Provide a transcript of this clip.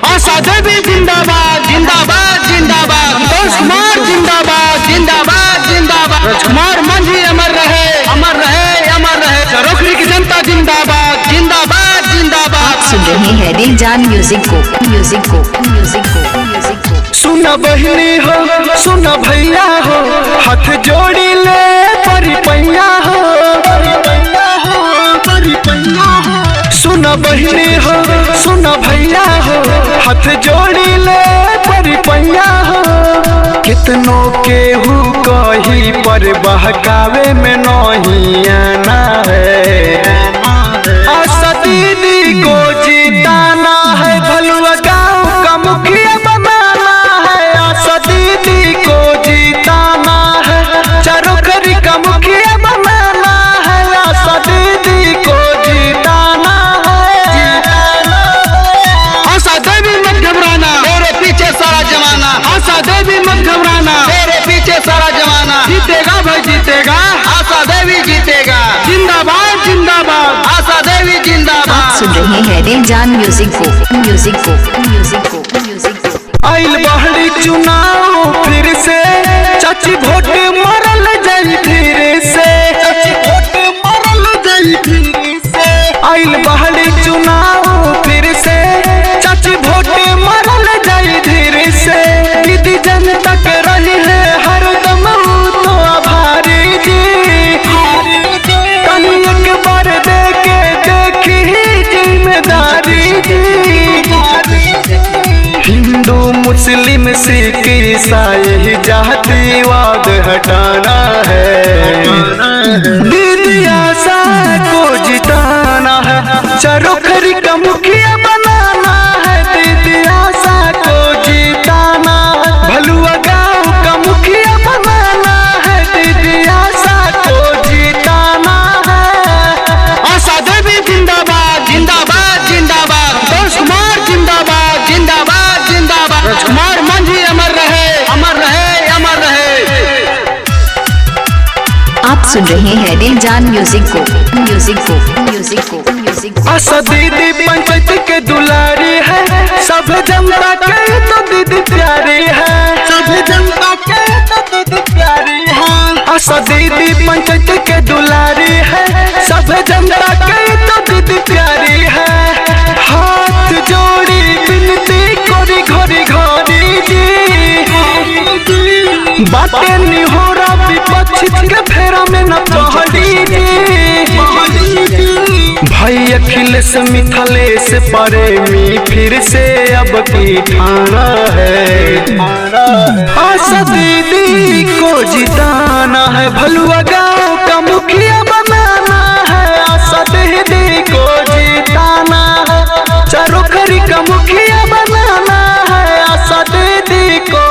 आशा देवी जिंदाबाद जिंदाबाद जिंदाबाद, संतोष कुमार जिंदाबाद जिंदाबाद जिंदाबाद, राजकुमार मांझी अमर रहे अमर रहे अमर रहे, चरोखरी की जनता जिंदाबाद जिंदाबाद जिंदाबाद। आप सुन रहे हैं दिल जान म्यूजिक को म्यूजिक को म्यूजिक को म्यूजिक को। सुना बहनी हो सुना भैया हो, हाथ जोड़ी ले परी पैया हो, सुना बहनी हो सुना भैया हो, हाथ जोड़ी ले परी पैया हो। कितनों के हु कही पर बहकावे में नहीं आना है, आशा दीदी को जीताना है, भलुआ गाँव का मुखिया बनाना है, आशा दीदी को जीताना है, चरोखरी का मुखिया बनाना है, आशा दीदी को जीताना है। आशा देवी मत घबराना, तेरे पीछे सारा जमाना, आशा देवी मत घबराना, तेरे पीछे सारा जमाना, जीतेगा भाई जीतेगा, आशा देवी जीतेगा, जिंदाबाद जिंदाबाद, आशा देवी जिंदाबाद। आप सुन रहे हैं दिल जान म्यूजिक को म्यूजिक को म्यूजिक को म्यूजिक को। आइल बाहरी चुनाव फिर से, चाची वोट मरल जाई फिर से, चाची वोट मरल जाई फिर से। आइल बाहरी चुनाव फिर से, चाची वोट मरल जाई फिर से। दीदी जनता के रही है हरदम तो आभारी जी, कहीं एक बार देखे देखी जिम्मेदारी जी। हिंदू मुस्लिम सिख ईसाई जातिवाद हटाना है, दीदी आशा को जिताना है, चरोखरी का मुखिया बनाना है, दीदी आशा को जिताना, भलुआ गाँव का मुखिया बनाना है, दीदी आशा को जिताना है। आशा देवी जिंदाबाद जिंदाबाद जिंदाबाद, संतोष कुमार जिंदाबाद जिंदाबाद जिंदाबाद, राजकुमार मांझी अमर रहे अमर रहे अमर रहे। आप सुन रहे हैं दिल जान म्यूजिक को म्यूजिक को म्यूजिक को म्यूजिक को। आशा दीदी पंचायत के दुलारी है, सब जनता के तो दीदी प्यारी है, सब जनता के तो दीदी प्यारी है। आशा दीदी पंचायत के दुलारी है, सब जनता के तो दीदी प्यारी है। हाथ जोड़ी विनती कोरी घोरी घोरी जी, बातें निहोरा विपक्ष के फेरा में न पहली जी। भाई अखिलेश मिथिलेश प्रेमी फिर से अब की ठाना है, आशा दीदी को जिताना है, भलुआ गाँव का मुखिया बनाना है, आशा दीदी को जिताना है, चरोखरी का मुखिया बनाना है, आशा दीदी को